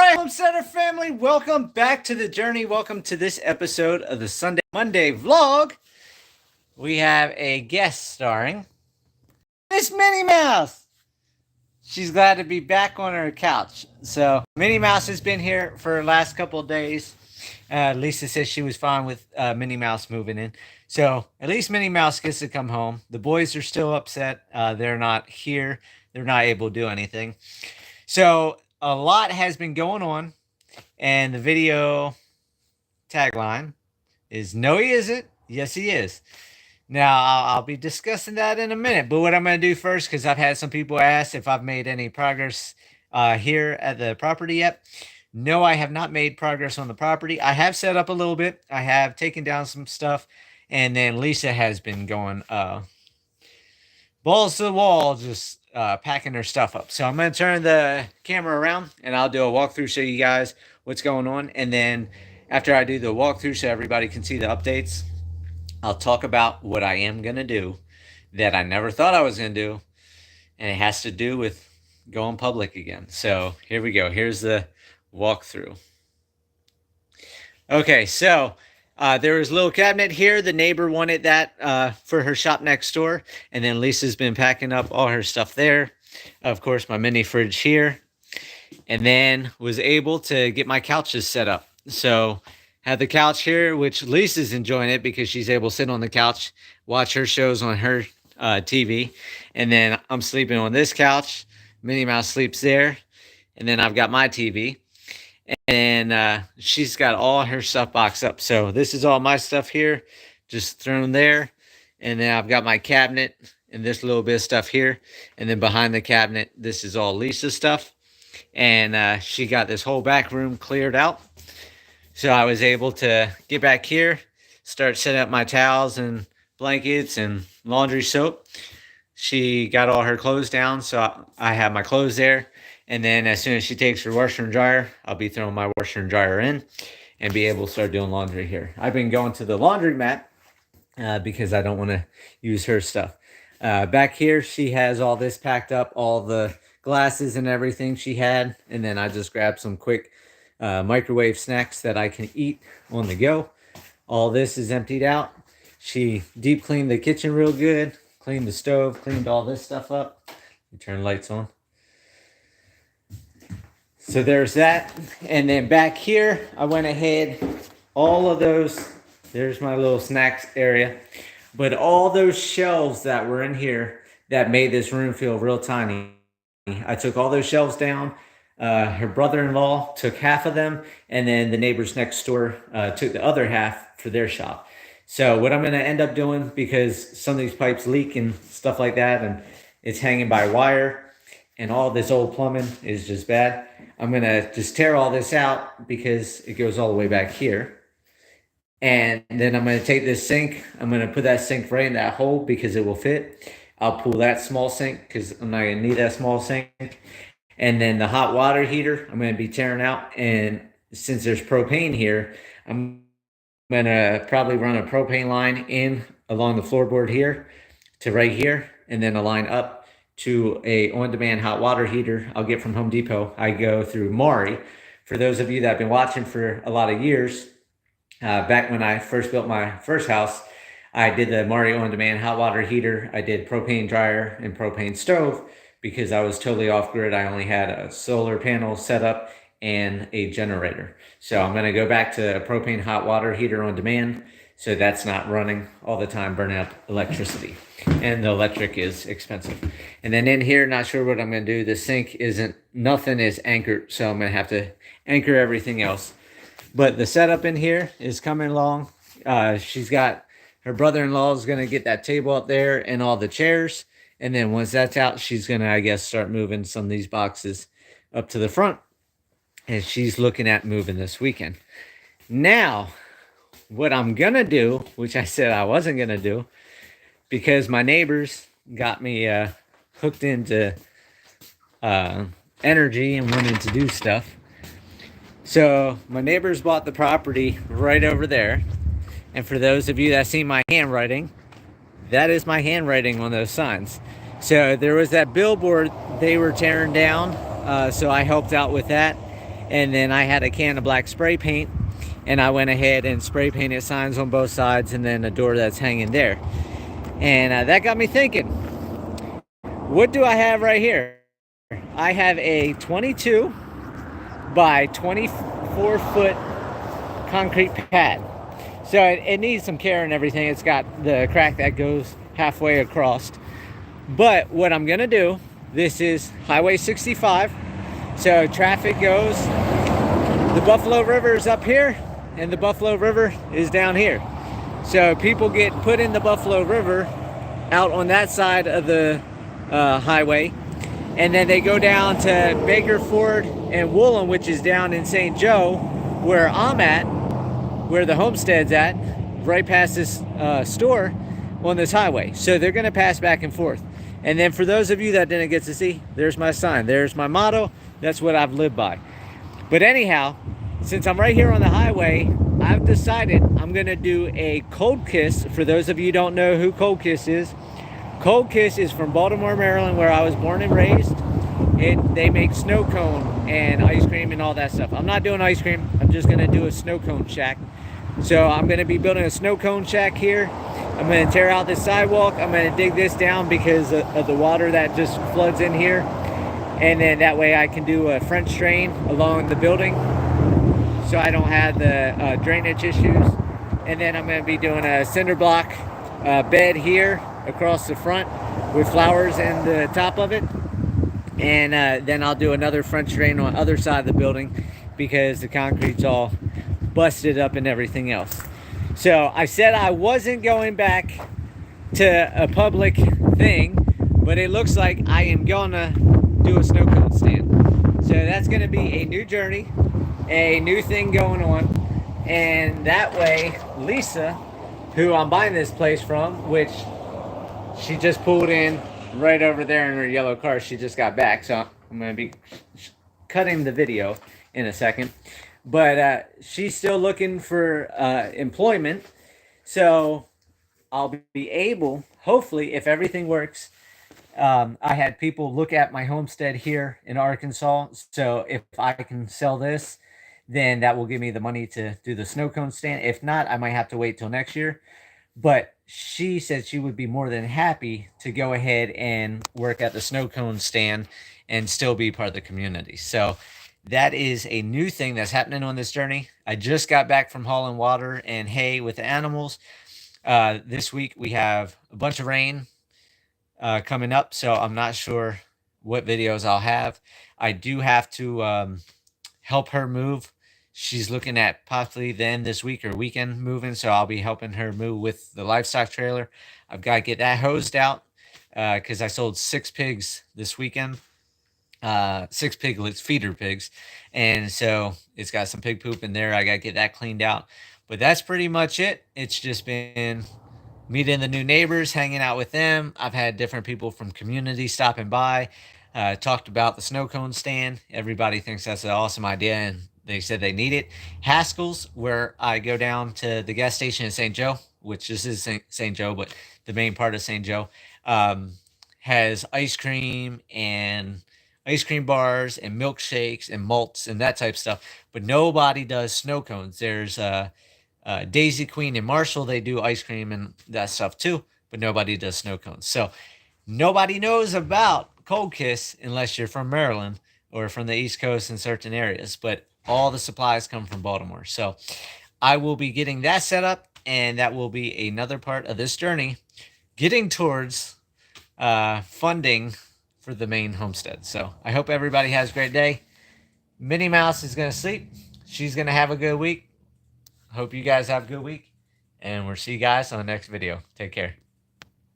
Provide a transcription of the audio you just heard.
Alright, Homesteader family, welcome back to the journey. Welcome to this episode of the Sunday Monday vlog. We have a guest starring Miss Minnie Mouse. She's glad to be back on her couch. So Minnie Mouse has been here for the last couple of days. Lisa says she was fine with Minnie Mouse moving in. So at least Minnie Mouse gets to come home. The boys are still upset. They're not here. They're not able to do anything. So a lot has been going on. And the video tagline is no, he isn't. Yes, he is. Now, I'll be discussing that in a minute. But what I'm going to do first, because I've had some people ask if I've made any progress here at the property yet. No, I have not made progress on the property. I have set up a little bit. I have taken down some stuff. And then Lisa has been going balls to the wall, just packing her stuff up. So I'm going to turn the camera around and I'll do a walkthrough, show you guys what's going on. And then after I do the walkthrough so everybody can see the updates, I'll talk about what I am going to do that I never thought I was going to do. And it has to do with going public again. So here we go. Here's the walkthrough. Okay, so there was a little cabinet here. The neighbor wanted that for her shop next door. And then Lisa's been packing up all her stuff there. Of course, my mini fridge here. And then was able to get my couches set up. So have the couch here, which Lisa's enjoying it because she's able to sit on the couch, watch her shows on her TV. And then I'm sleeping on this couch. Minnie Mouse sleeps there. And then I've got my TV. And she's got all her stuff boxed up. So this is all my stuff here, just thrown there. And then I've got my cabinet and this little bit of stuff here. And then behind the cabinet, this is all Lisa's stuff. And she got this whole back room cleared out. So I was able to get back here, start setting up my towels and blankets and laundry soap. She got all her clothes down, so I have my clothes there. And then as soon as she takes her washer and dryer, I'll be throwing my washer and dryer in and be able to start doing laundry here. I've been going to the laundromat because I don't want to use her stuff. Back here, she has all this packed up, all the glasses and everything she had. And then I just grabbed some quick microwave snacks that I can eat on the go. All this is emptied out. She deep cleaned the kitchen real good, cleaned the stove, cleaned all this stuff up. Let me turn the lights on. So there's that. And then back here, I went ahead, all of those, there's my little snacks area. But all those shelves that were in here that made this room feel real tiny, I took all those shelves down. Her brother-in-law took half of them, and then the neighbors next door took the other half for their shop. So what I'm going to end up doing, because some of these pipes leak and stuff like that, and it's hanging by wire, and all this old plumbing is just bad, I'm going to just tear all this out because it goes all the way back here. And then I'm going to take this sink. I'm going to put that sink right in that hole because it will fit. I'll pull that small sink because I'm not going to need that small sink. And then the hot water heater, I'm going to be tearing out. And since there's propane here, I'm going to probably run a propane line in along the floorboard here to right here. And then a line up to a on-demand hot water heater I'll get from Home Depot. I go through Maury. For those of you that have been watching for a lot of years, back when I first built my first house, I did the Maury on-demand hot water heater. I did propane dryer and propane stove because I was totally off-grid. I only had a solar panel set up and a generator. So I'm going to go back to a propane hot water heater on demand. So that's not running all the time, burning up electricity. And the electric is expensive. And then in here, not sure what I'm going to do. The sink nothing is anchored. So I'm going to have to anchor everything else. But the setup in here is coming along. She's got, her brother-in-law is going to get that table up there and all the chairs. And then once that's out, she's going to, I guess, start moving some of these boxes up to the front. And she's looking at moving this weekend. Now, what I'm going to do, which I said I wasn't going to do, because my neighbors got me hooked into energy and wanted to do stuff. So my neighbors bought the property right over there. And for those of you that see my handwriting, that is my handwriting on those signs. So there was that billboard they were tearing down. So I helped out with that. And then I had a can of black spray paint, and I went ahead and spray painted signs on both sides, and then a door that's hanging there. And that got me thinking, what do I have right here? I have a 22 by 24 foot concrete pad. So it needs some care and everything. It's got the crack that goes halfway across. But what I'm gonna do, this is Highway 65. So traffic goes, the Buffalo River is up here and the Buffalo River is down here. So people get put in the Buffalo River out on that side of the highway, and then they go down to Baker Ford and Woolham, which is down in St. Joe, where I'm at, where the Homestead's at, right past this store on this highway. So they're gonna pass back and forth. And then for those of you that didn't get to see, there's my sign, there's my motto, that's what I've lived by. But anyhow, since I'm right here on the highway, I've decided I'm gonna do a Cold Kiss. For those of you who don't know who Cold Kiss is from Baltimore, Maryland, where I was born and raised. They make snow cone and ice cream and all that stuff. I'm not doing ice cream, I'm just gonna do a snow cone shack. So I'm gonna be building a snow cone shack here. I'm gonna tear out this sidewalk. I'm gonna dig this down because of the water that just floods in here. And then that way I can do a French drain along the building so I don't have the drainage issues. And then I'm gonna be doing a cinder block bed here across the front with flowers in the top of it. And then I'll do another French drain on the other side of the building because the concrete's all busted up and everything else. So I said I wasn't going back to a public thing, but it looks like I am gonna do a snow cone stand. So that's gonna be a new journey, a new thing going on. And that way, Lisa, who I'm buying this place from, which she just pulled in right over there in her yellow car. She just got back, so I'm gonna be cutting the video in a second. But she's still looking for employment, so I'll be able, hopefully, if everything works. I had people look at my homestead here in Arkansas, so if I can sell this, then that will give me the money to do the snow cone stand. If not, I might have to wait till next year. But she said she would be more than happy to go ahead and work at the snow cone stand and still be part of the community. So that is a new thing that's happening on this journey. I just got back from hauling water and hay with the animals. This week we have a bunch of rain coming up, so I'm not sure what videos I'll have. I do have to help her move. She's looking at possibly then this week or weekend moving, so I'll be helping her move with the livestock trailer. I've got to get that hosed out because I sold 6 pigs this weekend. 6 piglets, feeder pigs, and so it's got some pig poop in there. I got to get that cleaned out, but that's pretty much it. It's just been meeting the new neighbors, hanging out with them. I've had different people from community stopping by, talked about the snow cone stand. Everybody thinks that's an awesome idea, and they said they need it. Haskell's, where I go down to the gas station in St. Joe, which this is St. Joe, but the main part of St. Joe, has ice cream and ice cream bars and milkshakes and malts and that type of stuff, but nobody does snow cones. There's Daisy Queen and Marshall, they do ice cream and that stuff too, but nobody does snow cones. So nobody knows about Cold Kiss unless you're from Maryland or from the East Coast in certain areas, but all the supplies come from Baltimore. So I will be getting that set up, and that will be another part of this journey, getting towards funding for the main homestead. So I hope everybody has a great day. Minnie Mouse is going to sleep. She's going to have a good week. Hope you guys have a good week, and we'll see you guys on the next video. Take care.